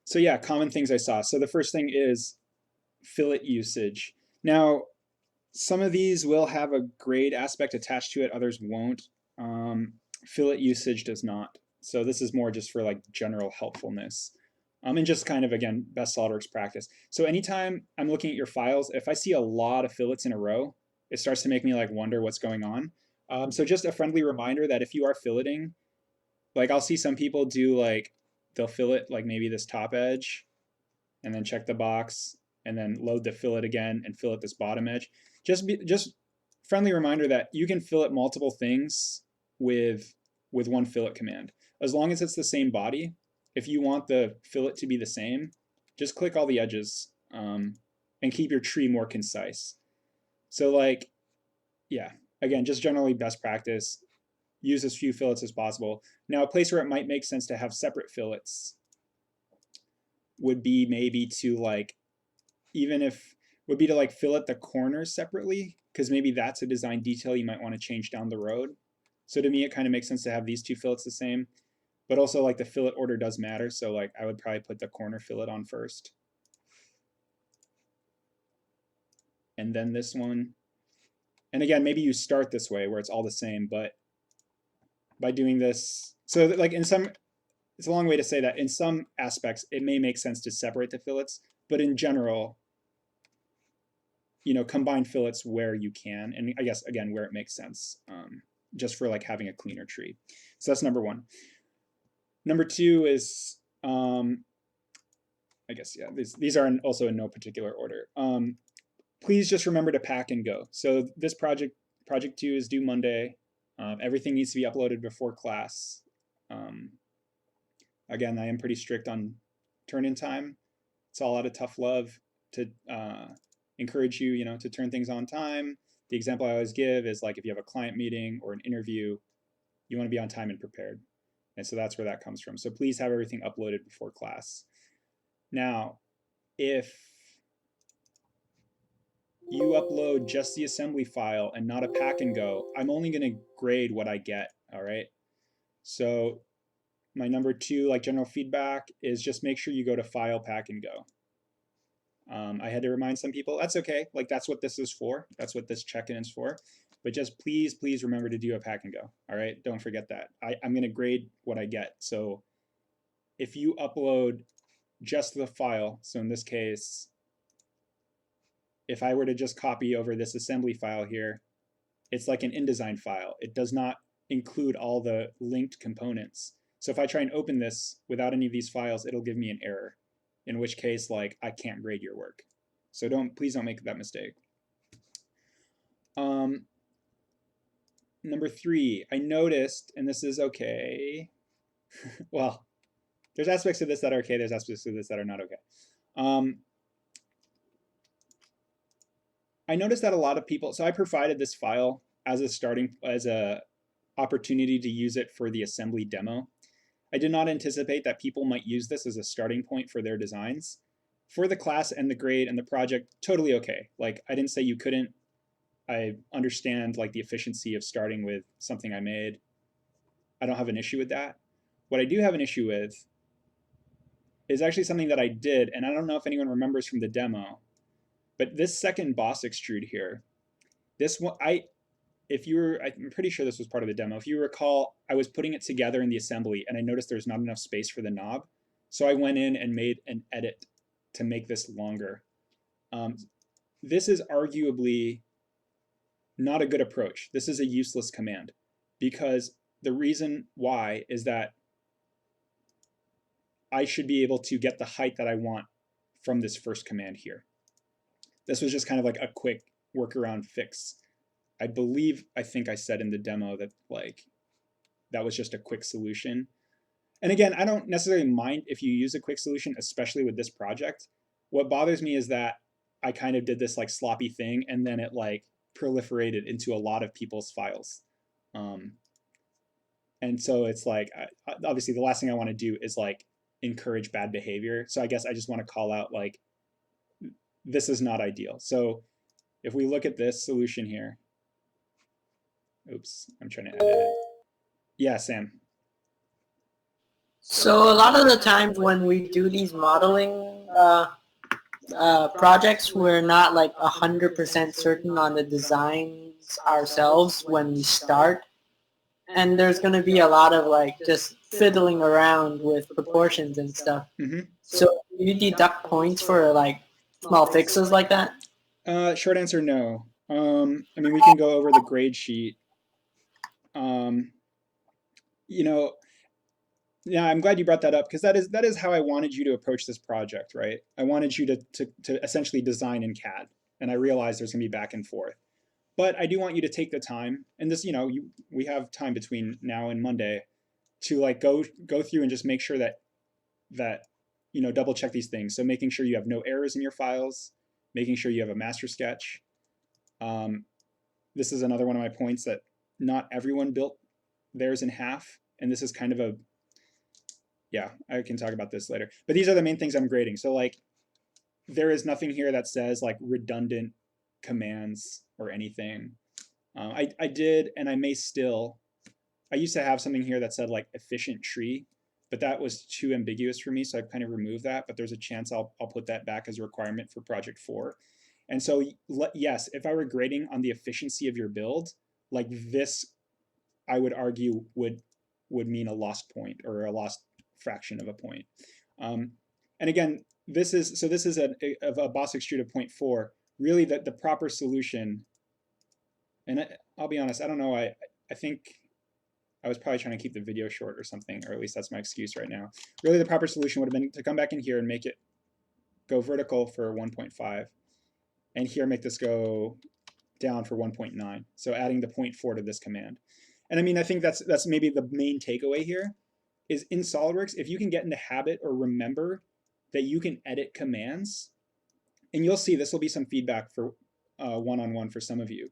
So yeah, common things I saw. So the first thing is fillet usage. Now, some of these will have a grade aspect attached to it, others won't. Um, Fillet usage does not. So this is more just for like general helpfulness. And just kind of, again, best SOLIDWORKS practice. So anytime I'm looking at your files, if I see a lot of fillets in a row, it starts to make me like wonder what's going on. So just a friendly reminder that if you are filleting, like I'll see some people do like, they'll fillet like maybe this top edge and then check the box and then load the fillet again and fillet this bottom edge. Just friendly reminder that you can fillet multiple things with one fillet command. As long as it's the same body, if you want the fillet to be the same, just click all the edges and keep your tree more concise. So like, yeah, again, just generally best practice, use as few fillets as possible. Now, a place where it might make sense to have separate fillets would be maybe to like, even if would be to like fillet the corners separately, because maybe that's a design detail you might want to change down the road. So to me, it kind of makes sense to have these two fillets the same, but also like the fillet order does matter. So like I would probably put the corner fillet on first. And then this one. And again, maybe you start this way where it's all the same, but by doing this, so like in some, it's a long way to say that in some aspects, it may make sense to separate the fillets, but in general, combine fillets where you can, and I guess again where it makes sense, just for like having a cleaner tree. So that's number one. Number two is, I guess, yeah, these are also in no particular order. Please just remember to pack and go. So this project two is due Monday. Everything needs to be uploaded before class. Again, I am pretty strict on turn-in time. It's all out of tough love to encourage you, to turn things on time. The example I always give is like if you have a client meeting or an interview, you want to be on time and prepared. And so that's where that comes from. So please have everything uploaded before class. Now, if you upload just the assembly file and not a pack and go, I'm only going to grade what I get, all right? So my number two, like general feedback, is just make sure you go to file, pack, and go. I had to remind some people, that's okay. Like that's what this is for. That's what this check-in is for. But just please, please remember to do a pack and go. All right, don't forget that. I'm going to grade what I get. So if you upload just the file, so in this case, if I were to just copy over this assembly file here, it's like an InDesign file. It does not include all the linked components. So if I try and open this without any of these files, it'll give me an error, in which case, like, I can't grade your work. So please don't make that mistake. Number three, I noticed, and this is okay. Well, there's aspects of this that are okay. There's aspects of this that are not okay. I noticed that a lot of people, so I provided this file as a opportunity to use it for the assembly demo. I did not anticipate that people might use this as a starting point for their designs. For the class and the grade and the project, totally okay. Like I didn't say you couldn't. I understand like the efficiency of starting with something I made. I don't have an issue with that. What I do have an issue with is actually something that I did, and I don't know if anyone remembers from the demo, but this second boss extrude here, this one, I'm pretty sure this was part of the demo. If you recall, I was putting it together in the assembly and I noticed there's not enough space for the knob. So I went in and made an edit to make this longer. This is arguably not a good approach. This is a useless command because the reason why is that I should be able to get the height that I want from this first command here. This was just kind of like a quick workaround fix. I think I said in the demo that like that was just a quick solution. And again, I don't necessarily mind if you use a quick solution, especially with this project. What bothers me is that I kind of did this like sloppy thing and then it like proliferated into a lot of people's files. And so it's like, obviously the last thing I want to do is like encourage bad behavior. So I guess I just want to call out like, this is not ideal. So if we look at this solution here, oops, I'm trying to edit it. Yeah, Sam. So a lot of the times when we do these modeling projects, we're not like 100% certain on the designs ourselves when we start. And there's going to be a lot of like just fiddling around with proportions and stuff. Mm-hmm. So do you deduct points for like small fixes like that? Short answer, no. I mean, we can go over the grade sheet. Um, you know, yeah, I'm glad you brought that up because that is how I wanted you to approach this project, right? I wanted you to essentially design in CAD, and I realized there's gonna be back and forth. But I do want you to take the time, and this, we have time between now and Monday to like go through and just make sure that double check these things. So making sure you have no errors in your files, making sure you have a master sketch. This is another one of my points that not everyone built theirs in half, and this is kind of a yeah, I can talk about this later. But these are the main things I'm grading. So like there is nothing here that says like redundant commands or anything. I did, and I may still. I used to have something here that said like efficient tree, but that was too ambiguous for me, so I've kind of removed that. But there's a chance I'll put that back as a requirement for project 4. And so yes, if I were grading on the efficiency of your build, like this, I would argue would mean a lost point or a lost fraction of a point. Um, and again, this is a Boss extruded 0.4. Really, the proper solution. And I'll be honest, I don't know. I think I was probably trying to keep the video short or something, or at least that's my excuse right now. Really, the proper solution would have been to come back in here and make it go vertical for 1.5, and here make this go down for 1.9. So adding the 0.4 to this command. And I mean, I think that's maybe the main takeaway here is in SolidWorks, if you can get into habit or remember that you can edit commands, and you'll see this will be some feedback for one-on-one for some of you.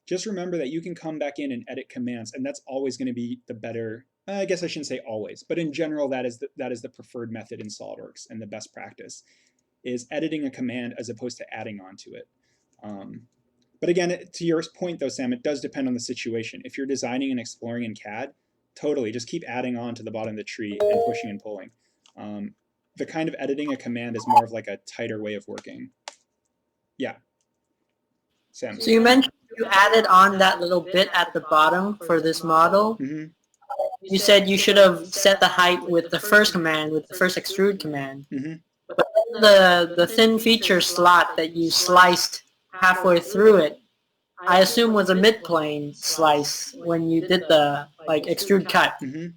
Just remember that you can come back in and edit commands, and that's always going to be the better. I guess I shouldn't say always, but in general, that is the preferred method in SolidWorks and the best practice is editing a command as opposed to adding on to it. But again, to your point though, Sam, it does depend on the situation. If you're designing and exploring in CAD, totally, just keep adding on to the bottom of the tree and pushing and pulling. The kind of editing a command is more of like a tighter way of working. Yeah, Sam. So you mentioned you added on that little bit at the bottom for this model. Mm-hmm. You said you should have set the height with the first command, with the first extrude command. Mm-hmm. But the thin feature slot that you sliced halfway through it, I assume was a mid-plane slice when you did the like extrude cut. Mm-hmm.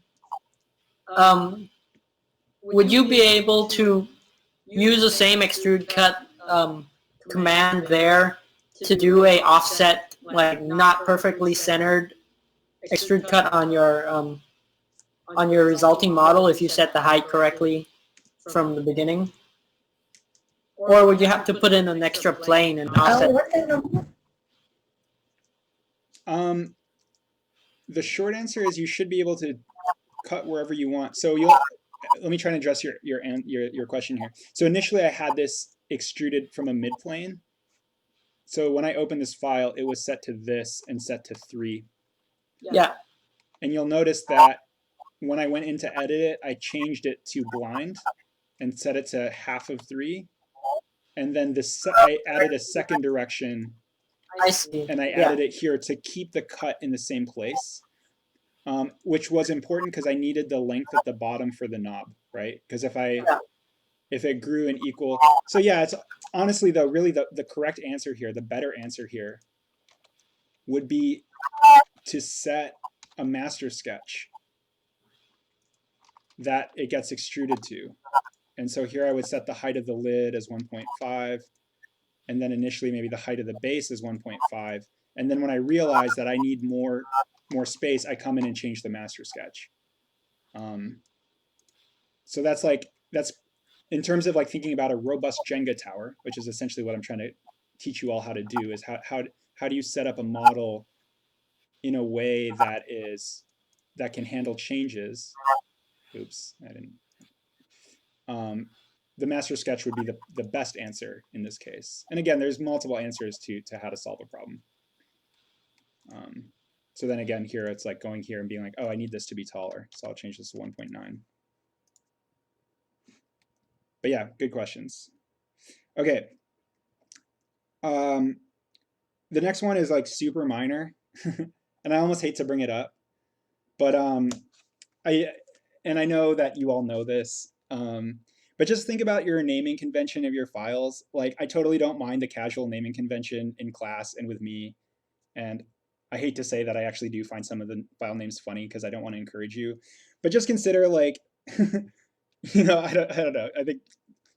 Would you be able to use the same extrude cut command there to do a offset, like not perfectly centered extrude cut on your resulting model if you set the height correctly from the beginning? Or would you have to put in an extra plane and offset? The short answer is you should be able to cut wherever you want. So let me try and address your question here. So initially I had this extruded from a midplane. So when I opened this file, it was set to this and set to 3. Yeah. And you'll notice that when I went in to edit it, I changed it to blind and set it to half of 3. And then I added a second direction. I see. And I added it here to keep the cut in the same place, which was important because I needed the length at the bottom for the knob, right? Because if it grew in equal, so yeah, it's honestly though really the correct answer here, the better answer here, would be to set a master sketch that it gets extruded to. And so here I would set the height of the lid as 1.5, and then initially maybe the height of the base is 1.5. And then when I realize that I need more space, I come in and change the master sketch. So that's in terms of like thinking about a robust Jenga tower, which is essentially what I'm trying to teach you all how to do, is how do you set up a model in a way that can handle changes. Oops, I didn't. The master sketch would be the best answer in this case. And again, there's multiple answers to how to solve a problem. So then again, here it's like going here and being like, oh, I need this to be taller. So I'll change this to 1.9. But yeah, good questions. Okay. The next one is like super minor, and I almost hate to bring it up, but I and I know that you all know this, but just think about your naming convention of your files. Like, I totally don't mind the casual naming convention in class and with me, and I hate to say that I actually do find some of the file names funny because I don't want to encourage you, but just consider like, I don't know. I think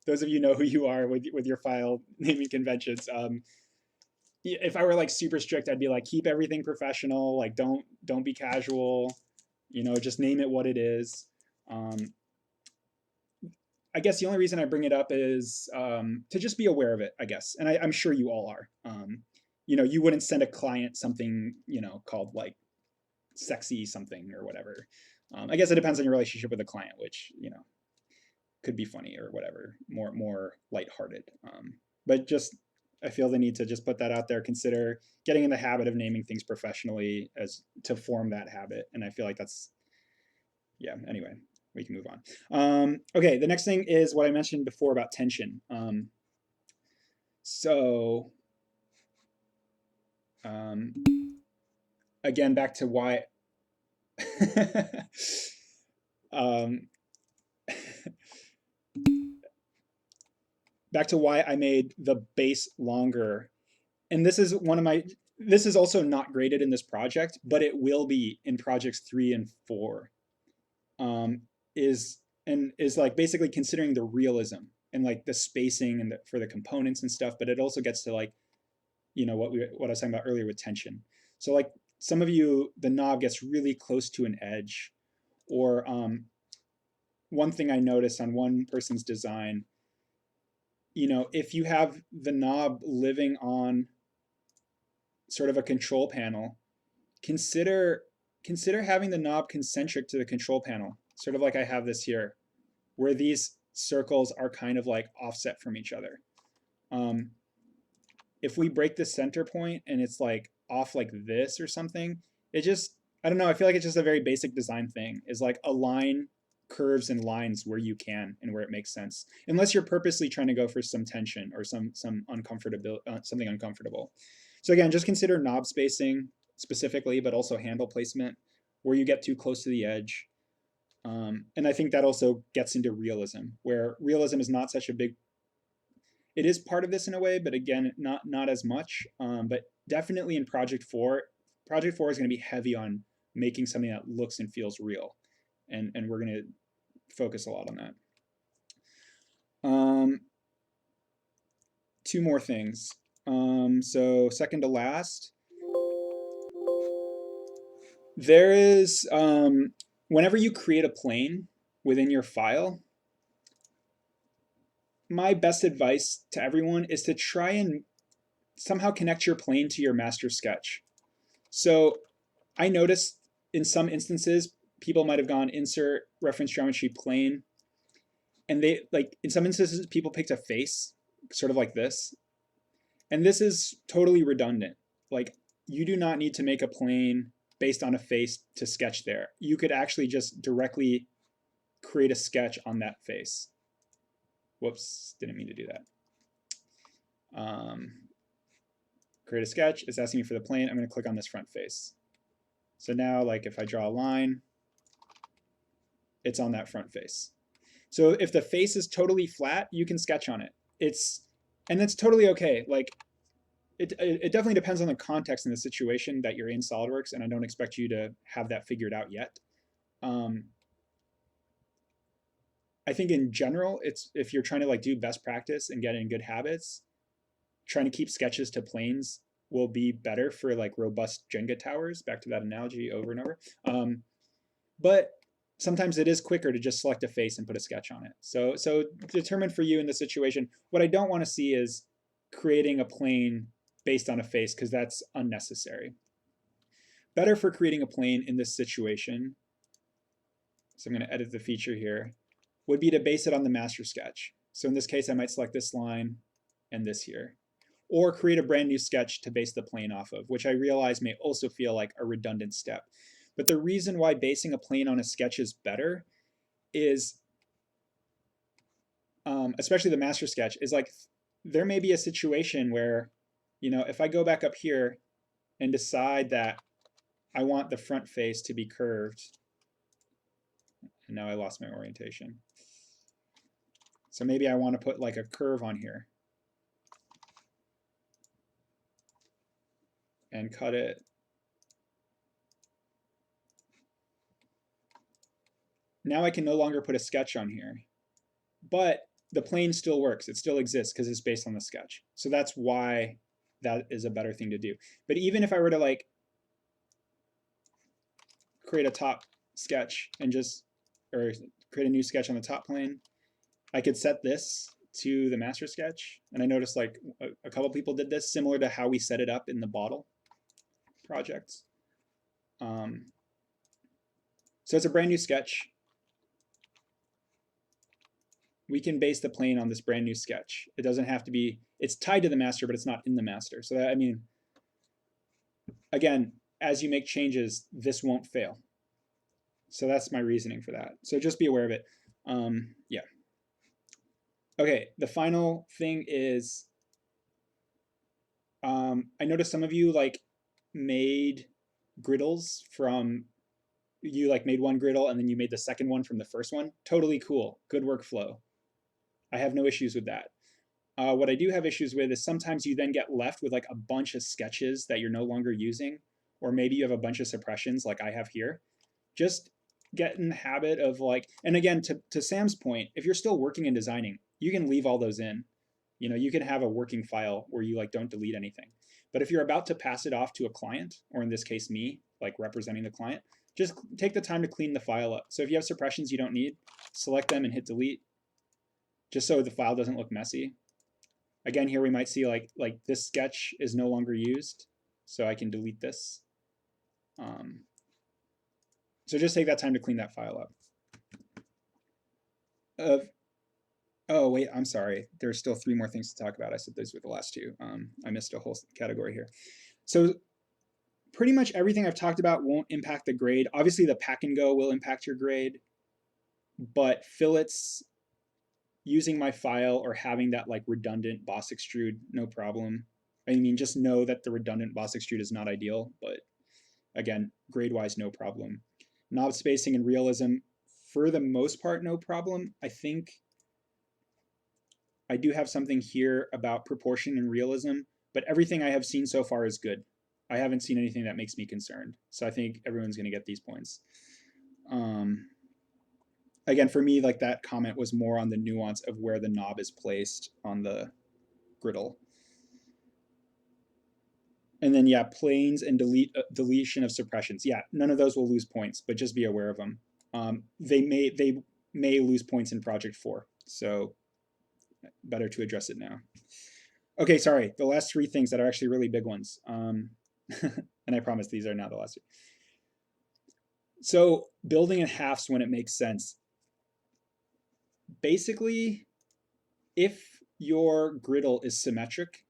those of you know who you are with your file naming conventions. If I were like super strict, I'd be like, keep everything professional. Like, don't be casual. Just name it what it is. Um, I guess the only reason I bring it up is to just be aware of it, I guess. And I'm sure you all are. You wouldn't send a client something, called like sexy something or whatever. I guess it depends on your relationship with the client, which, could be funny or whatever, more lighthearted. But just, I feel the need to just put that out there. Consider getting in the habit of naming things professionally as to form that habit. And I feel like that's, yeah, anyway, we can move on. Okay, the next thing is what I mentioned before about tension. So again, back to why back to why I made the base longer. And this is this is also not graded in this project, but it will be in projects 3 and 4. Is like basically considering the realism and like the spacing and for the components and stuff, but it also gets to like, what I was talking about earlier with tension. So like some of you, the knob gets really close to an edge, or one thing I noticed on one person's design, if you have the knob living on sort of a control panel, consider having the knob concentric to the control panel, sort of like I have this here, where these circles are kind of like offset from each other. If we break the center point and it's like off like this or something, it just, I don't know, I feel like it's just a very basic design thing, is like align curves and lines where you can and where it makes sense, unless you're purposely trying to go for some tension or some uncomfortable, something uncomfortable. So again, just consider knob spacing specifically, but also handle placement where you get too close to the edge. And I think that also gets into realism, where realism is not such a big, it is part of this in a way, but again, not as much. But definitely in Project 4, Project 4 is going to be heavy on making something that looks and feels real. And we're going to focus a lot on that. Two more things. So second to last, there is, whenever you create a plane within your file, my best advice to everyone is to try and somehow connect your plane to your master sketch. So I noticed in some instances, people might have gone insert reference geometry plane, and they, like, in some instances, people picked a face, sort of like this. And this is totally redundant. Like, you do not need to make a plane based on a face to sketch there. You could actually just directly create a sketch on that face. Whoops, didn't mean to do that. Create a sketch, it's asking me for the plane. I'm going to click on this front face. So now, like, if I draw a line, it's on that front face. So if the face is totally flat, you can sketch on it. And that's totally okay. Like, it definitely depends on the context and the situation that you're in SolidWorks, and I don't expect you to have that figured out yet. I think in general, it's, if you're trying to like do best practice and get in good habits, trying to keep sketches to planes will be better for like robust Jenga towers, back to that analogy over and over. But sometimes it is quicker to just select a face and put a sketch on it. So determine for you in the situation. What I don't want to see is creating a plane based on a face, because that's unnecessary. Better for creating a plane in this situation, so I'm going to edit the feature here, would be to base it on the master sketch. So in this case, I might select this line and this here, or create a brand new sketch to base the plane off of, which I realize may also feel like a redundant step. But the reason why basing a plane on a sketch is better is especially the master sketch, is like there may be a situation where, if I go back up here and decide that I want the front face to be curved, and now I lost my orientation. So maybe I want to put like a curve on here and cut it. Now I can no longer put a sketch on here, but the plane still works. It still exists because it's based on the sketch. So that's why that is a better thing to do. But even if I were to like create a top sketch and or create a new sketch on the top plane, I could set this to the master sketch. And I noticed like a couple people did this, similar to how we set it up in the bottle project. So it's a brand new sketch. We can base the plane on this brand new sketch. It doesn't have to be, it's tied to the master, but it's not in the master. So that, I mean, again, as you make changes, this won't fail. So that's my reasoning for that. So just be aware of it. Yeah. Okay, the final thing is, I noticed some of you like made griddles from, you like made one griddle and then you made the second one from the first one. Totally cool. Good workflow. I have no issues with that. What I do have issues with is sometimes you then get left with like a bunch of sketches that you're no longer using, or maybe you have a bunch of suppressions like I have here. Just get in the habit of like, and again, to Sam's point, if you're still working and designing, you can leave all those in. You can have a working file where you like don't delete anything. But if you're about to pass it off to a client, or in this case me, like representing the client, just take the time to clean the file up. So if you have suppressions you don't need, select them and hit delete, just so the file doesn't look messy. Again, here we might see like this sketch is no longer used, so I can delete this. So just take that time to clean that file up. Oh wait, I'm sorry. There's still 3 more things to talk about. I said those were the last 2. I missed a whole category here. So pretty much everything I've talked about won't impact the grade. Obviously the pack and go will impact your grade, but fillets, using my file or having that like redundant boss extrude, no problem. I mean, just know that the redundant boss extrude is not ideal, but again, grade-wise, no problem. Knob spacing and realism, for the most part, no problem. I think I do have something here about proportion and realism, but everything I have seen so far is good. I haven't seen anything that makes me concerned. So I think everyone's going to get these points. Again, for me, like that comment was more on the nuance of where the knob is placed on the griddle. And then, yeah, planes and deletion of suppressions. Yeah, none of those will lose points, but just be aware of them. They may lose points in Project 4, so better to address it now. Okay, sorry, the last 3 things that are actually really big ones. And I promise these are not the last 3. So building in halves when it makes sense. Basically, if your griddle is symmetric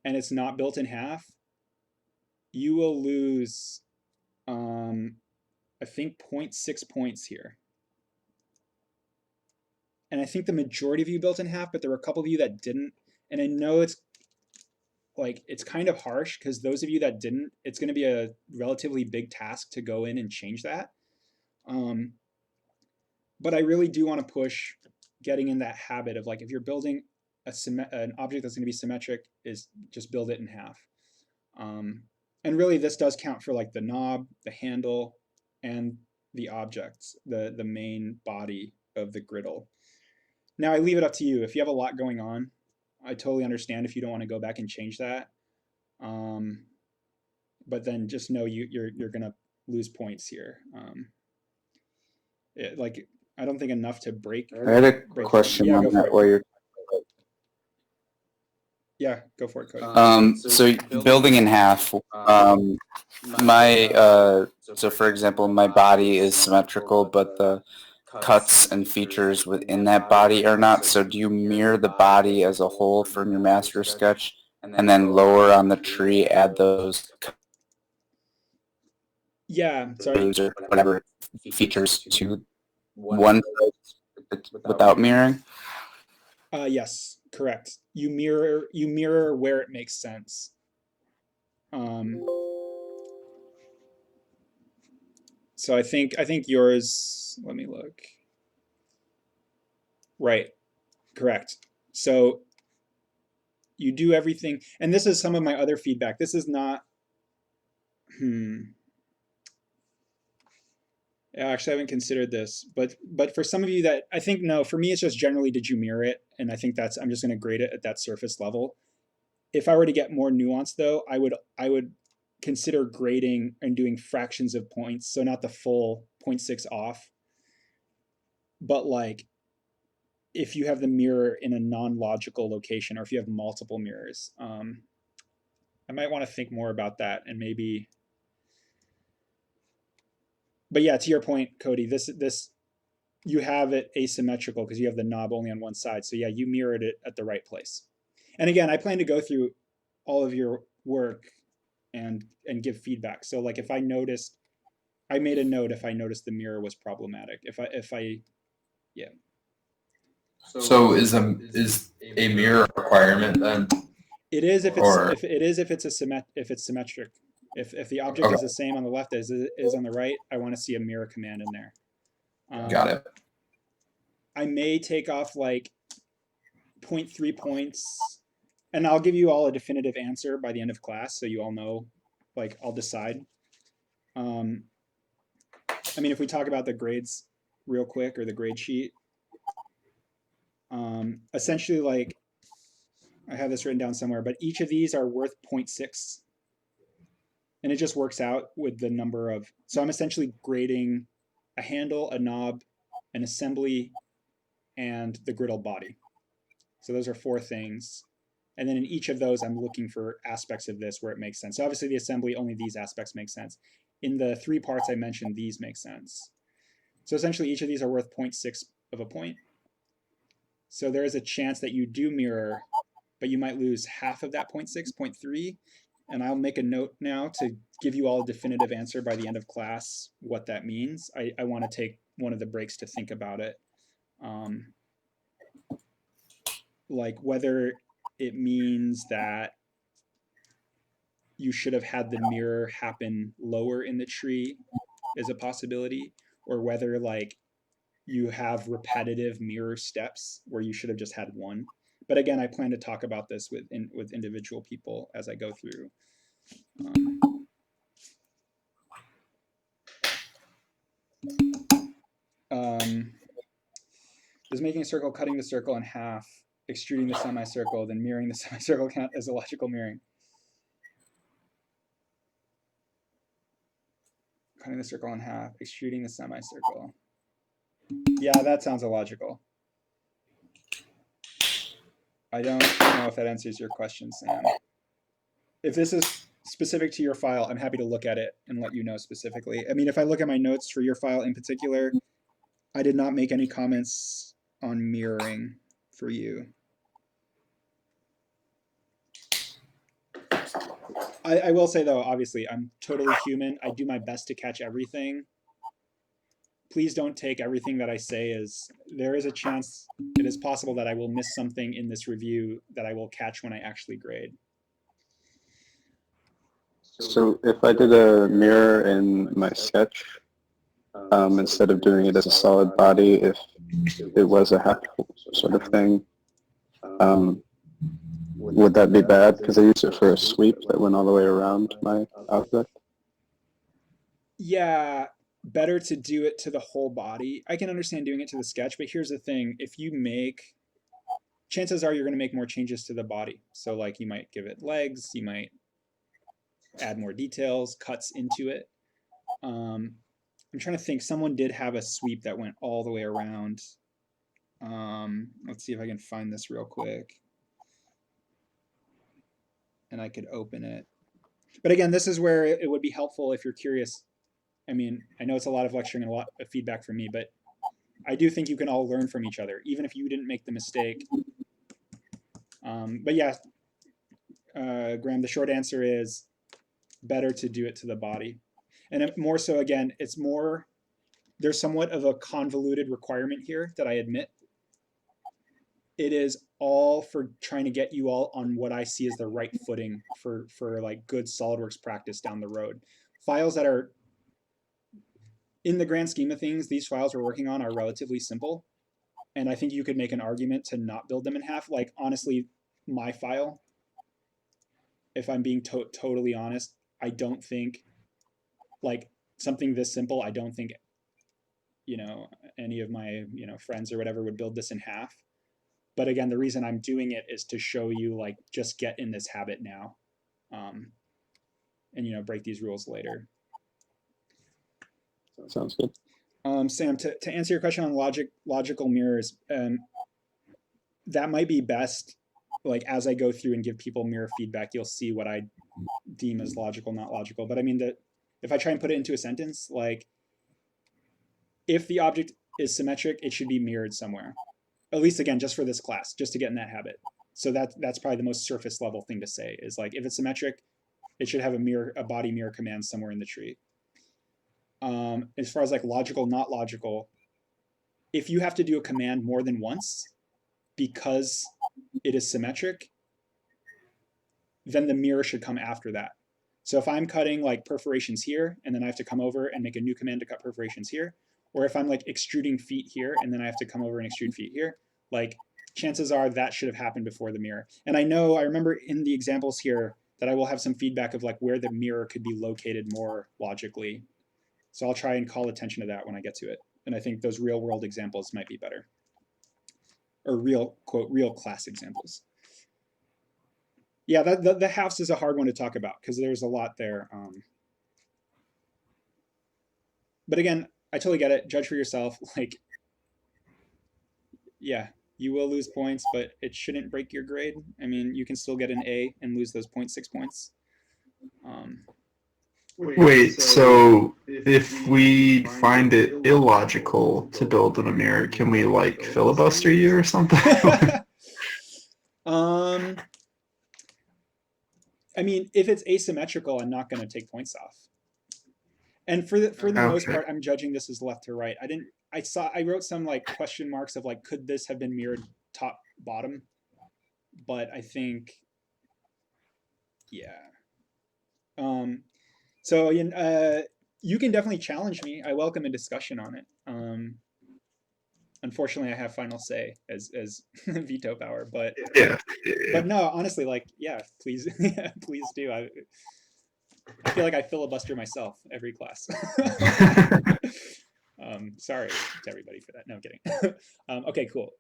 and it's not built in half, you will lose, I think 0.6 points here. And I think the majority of you built in half, but there were a couple of you that didn't. And I know it's kind of harsh because those of you that didn't, it's going to be a relatively big task to go in and change that. But I really do want to push getting in that habit of like, if you're building an object that's going to be symmetric, is just build it in half. And really this does count for like the knob, the handle, and the objects, the main body of the griddle. Now I leave it up to you. If you have a lot going on, I totally understand if you don't want to go back and change that. But then just know you're going to lose points here. I don't think enough to break. I had a question on that while you're. Yeah, go for it, Cody. So building in half. So for example, my body is symmetrical, but the cuts and features within that body are not. So do you mirror the body as a whole from your master sketch, and then lower on the tree add those? Yeah, sorry. Or whatever features to one without mirroring? Yes, correct. You mirror where it makes sense. So I think yours, let me look. Right, correct. So you do everything, and this is some of my other feedback. This is not, actually, I haven't considered this, but for some of you that I think, no, for me, it's just generally, did you mirror it? And I think I'm just going to grade it at that surface level. If I were to get more nuance, though, I would consider grading and doing fractions of points, so not the full 0.6 off, but like if you have the mirror in a non-logical location, or if you have multiple mirrors, I might want to think more about that and maybe. But yeah, to your point, Cody, this you have it asymmetrical because you have the knob only on one side. So yeah, you mirrored it at the right place. And again, I plan to go through all of your work and give feedback. So like if I noticed, I made a note if I noticed the mirror was problematic. If I yeah. So is a mirror requirement then? It is if it's if it's symmetric. If the object Okay. is the same on the left as it is on the right, I want to see a mirror command in there. Got it. I may take off like 0.3 points, and I'll give you all a definitive answer by the end of class, so you all know. Like I'll decide. I mean, if we talk about the grades real quick, or the grade sheet, essentially, like I have this written down somewhere, but each of these are worth 0.6. And it just works out with the number of, so I'm essentially grading a handle, a knob, an assembly, and the griddle body. So those are 4 things. And then in each of those, I'm looking for aspects of this where it makes sense. So obviously the assembly, only these aspects make sense. In the 3 parts I mentioned, these make sense. So essentially each of these are worth 0.6 of a point. So there is a chance that you do mirror, but you might lose half of that 0.6, 0.3. And I'll make a note now to give you all a definitive answer by the end of class what that means. I want to take one of the breaks to think about it. Like whether it means that you should have had the mirror happen lower in the tree is a possibility, or whether like you have repetitive mirror steps where you should have just had one. But again, I plan to talk about this with individual people as I go through. Does making a circle, cutting the circle in half, extruding the semicircle, then mirroring the semicircle count as a logical mirroring? Cutting the circle in half, extruding the semicircle. Yeah, that sounds illogical. I don't know if that answers your question, Sam. If this is specific to your file, I'm happy to look at it and let you know specifically. I mean, if I look at my notes for your file in particular, I did not make any comments on mirroring for you. I will say though, obviously, I'm totally human. I do my best to catch everything. Please don't take everything that I say as, there is a chance, it is possible that I will miss something in this review that I will catch when I actually grade. So if I did a mirror in my sketch, instead of doing it as a solid body, if it was a half sort of thing, would that be bad? Because I used it for a sweep that went all the way around my object. Yeah, better to do it to the whole body. I can understand doing it to the sketch, but here's the thing. If you make, chances are you're going to make more changes to the body. So like you might give it legs, you might add more details, cuts into it. I'm trying to think, someone did have a sweep that went all the way around. Let's see if I can find this real quick. And I could open it. But again, this is where it would be helpful if you're curious. I mean, I know it's a lot of lecturing and a lot of feedback from me, but I do think you can all learn from each other, even if you didn't make the mistake. But yeah, Graham, the short answer is better to do it to the body. And more so, again, it's more, there's somewhat of a convoluted requirement here that I admit. it is all for trying to get you all on what I see as the right footing for like good SolidWorks practice down the road. Files that are, in the grand scheme of things, these files we're working on are relatively simple. And I think you could make an argument to not build them in half. Like, honestly, my file, if I'm being totally honest, I don't think, like, something this simple, I don't think, you know, any of my, you know, friends or whatever would build this in half. But again, the reason I'm doing it is to show you, like, just get in this habit now, and, you know, break these rules later. Sounds good. Sam, to answer your question on logical mirrors, that might be best. Like, as I go through and give people mirror feedback, you'll see what I deem as logical, not logical. But I mean, if I try and put it into a sentence, like, if the object is symmetric, it should be mirrored somewhere. At least, again, just for this class, just to get in that habit. So that's probably the most surface level thing to say, is like, if it's symmetric, it should have a body mirror command somewhere in the tree. As far as like logical, not logical, if you have to do a command more than once because it is symmetric, then the mirror should come after that. So if I'm cutting like perforations here, and then I have to come over and make a new command to cut perforations here, or if I'm like extruding feet here, and then I have to come over and extrude feet here, like, chances are that should have happened before the mirror. And I remember in the examples here that I will have some feedback of like where the mirror could be located more logically. So I'll try and call attention to that when I get to it. And I think those real world examples might be better. Or real, quote, real class examples. Yeah, the halves is a hard one to talk about because there's a lot there. But again, I totally get it. Judge for yourself. Like, yeah, you will lose points, but it shouldn't break your grade. I mean, you can still get an A and lose those 0.6 points. Wait, so if we find it illogical to build in a mirror, can we like filibuster you or something? I mean, if it's asymmetrical, I'm not going to take points off. And for the most part, I'm judging this as left to right. I wrote some like question marks of like, could this have been mirrored top bottom? But I think, yeah. So you can definitely challenge me. I welcome a discussion on it. Unfortunately, I have final say as veto power, but yeah. But no, honestly, like, yeah, please, please do. I feel like I filibuster myself every class. Sorry to everybody for that. No, I'm kidding. Okay, cool.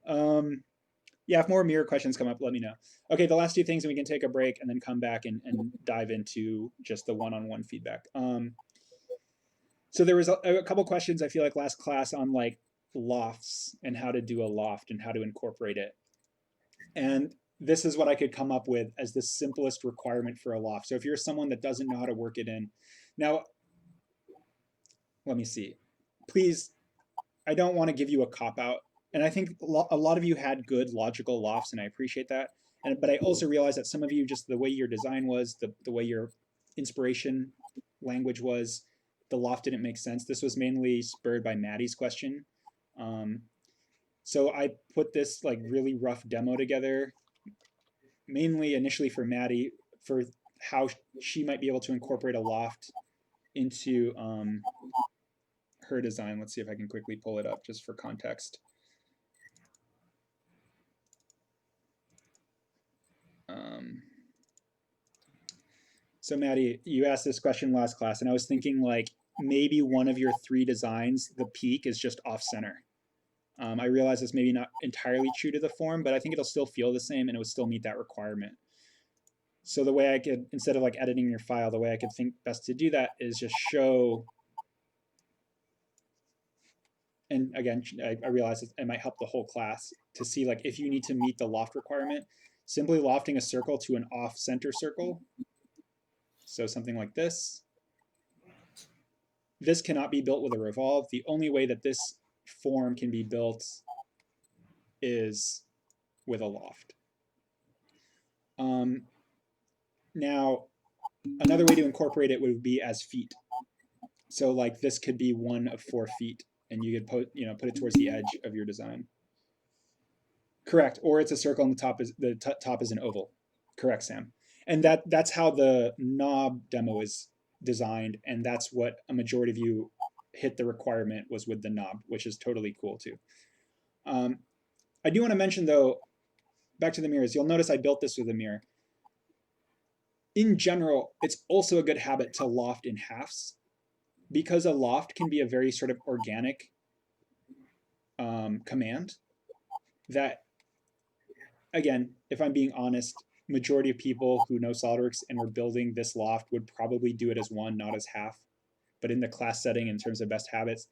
Yeah, if more mirror questions come up, let me know. Okay, the last two things, and we can take a break and then come back and dive into just the one-on-one feedback. So there was a couple questions, I feel like, last class on like lofts and how to do a loft and how to incorporate it. And this is what I could come up with as the simplest requirement for a loft. So if you're someone that doesn't know how to work it in, now, let me see. Please, I don't want to give you a cop-out. And I think a lot of you had good logical lofts, and I appreciate that. But I also realize that some of you, just the way your design was, the way your inspiration language was, the loft didn't make sense. This was mainly spurred by Maddie's question. So I put this like really rough demo together, mainly initially for Maddie, for how she might be able to incorporate a loft into her design. Let's see if I can quickly pull it up just for context. So Maddie, you asked this question last class, and I was thinking like maybe one of your three designs, the peak is just off center. I realize it's maybe not entirely true to the form, but I think it'll still feel the same and it would still meet that requirement. So the way I could, instead of like editing your file, the way I could think best to do that is just show, and again, I realize it might help the whole class to see like if you need to meet the loft requirement, simply lofting a circle to an off-center circle. So something like this. This cannot be built with a revolve. The only way that this form can be built is with a loft. Now, another way to incorporate it would be as feet. So like this could be one of 4 feet, and you could put it towards the edge of your design. Correct. Or it's a circle and the top is an oval. Correct, Sam. And that's how the knob demo is designed, and that's what a majority of you hit the requirement was with the knob, which is totally cool too. I do want to mention though, back to the mirrors, you'll notice I built this with a mirror. In general, it's also a good habit to loft in halves, because a loft can be a very sort of organic command that, again, if I'm being honest, majority of people who know SolidWorks and were building this loft would probably do it as one, not as half. But in the class setting, in terms of best habits,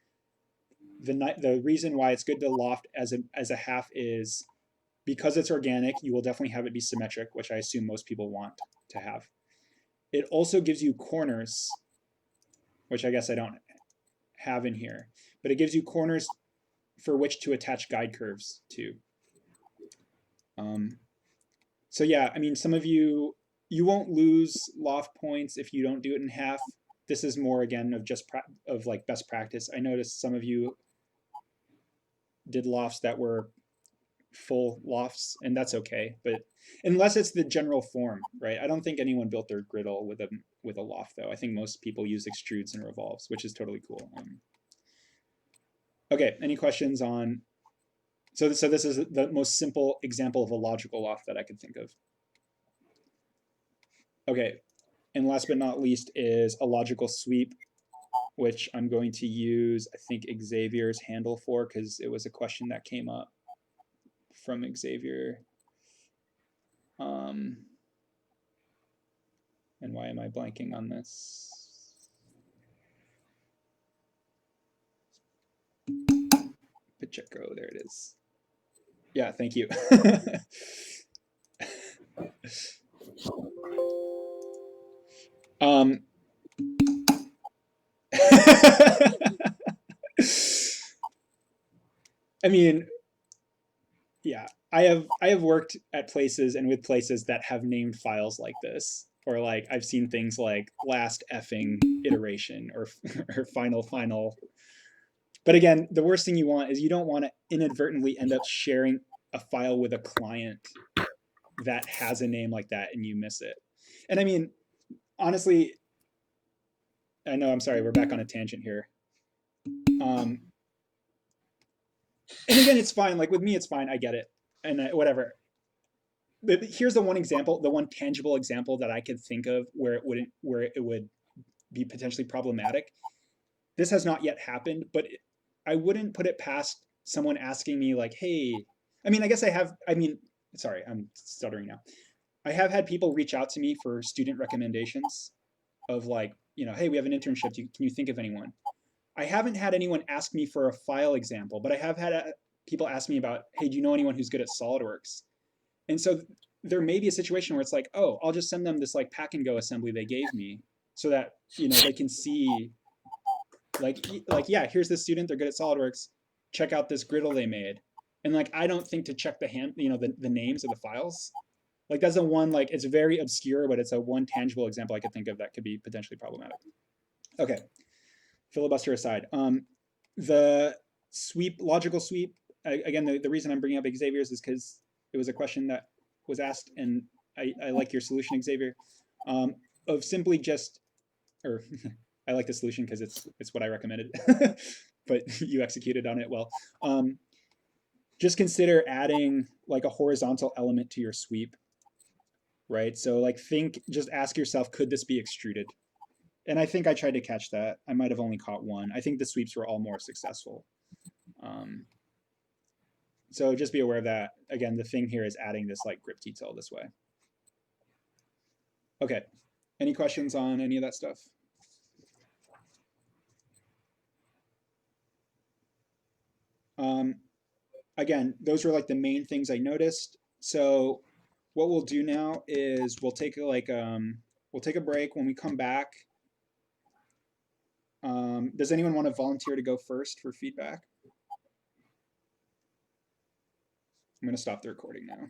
the reason why it's good to loft as a half is because it's organic. You will definitely have it be symmetric, which I assume most people want to have. It also gives you corners, which I guess I don't have in here, but it gives you corners for which to attach guide curves to. So yeah, I mean, some of you won't lose loft points if you don't do it in half. This is more, again, of just like best practice. I noticed some of you did lofts that were full lofts, and that's okay. But unless it's the general form, right? I don't think anyone built their griddle with a loft, though. I think most people use extrudes and revolves, which is totally cool. Okay, any questions on? So this is the most simple example of a logical loft that I could think of. Okay, and last but not least is a logical sweep, which I'm going to use, I think, Xavier's handle for, because it was a question that came up from Xavier. And why am I blanking on this? Pacheco, there it is. Yeah, thank you. I mean, yeah, I have worked at places and with places that have named files like this, or like I've seen things like last effing iteration or final. But again, the worst thing you want is you don't want to inadvertently end up sharing a file with a client that has a name like that and you miss it. And I mean, honestly, I know, I'm sorry, we're back on a tangent here. And again, it's fine. Like with me, it's fine. I get it. And whatever. But here's the one example, the one tangible example that I could think of where it would be potentially problematic. This has not yet happened, but I wouldn't put it past someone asking me like, hey, I mean, I guess I have, I mean, sorry, I'm stuttering now. I have had people reach out to me for student recommendations of like, you know, hey, we have an internship. Can you think of anyone? I haven't had anyone ask me for a file example, but I have had people ask me about, hey, do you know anyone who's good at SolidWorks? And so there may be a situation where it's like, oh, I'll just send them this like pack and go assembly they gave me so that, you know, they can see like, yeah, here's this student, they're good at SolidWorks. Check out this griddle they made. And like, I don't think to check the the names of the files. Like that's a one, like it's very obscure, but it's a one tangible example I could think of that could be potentially problematic. Okay, filibuster aside. The sweep, logical sweep, again, the reason I'm bringing up Xavier's is because it was a question that was asked, and I like your solution, Xavier, of simply just, or I like the solution because it's what I recommended, but you executed on it well. Just consider adding like a horizontal element to your sweep, right? So like just ask yourself, could this be extruded? And I think I tried to catch that. I might have only caught one. I think the sweeps were all more successful. So just be aware of that. Again, the thing here is adding this like grip detail this way. Okay, any questions on any of that stuff? Again, those were like the main things I noticed. So what we'll do now is we'll take a break. When we come back, does anyone want to volunteer to go first for feedback? I'm going to stop the recording now.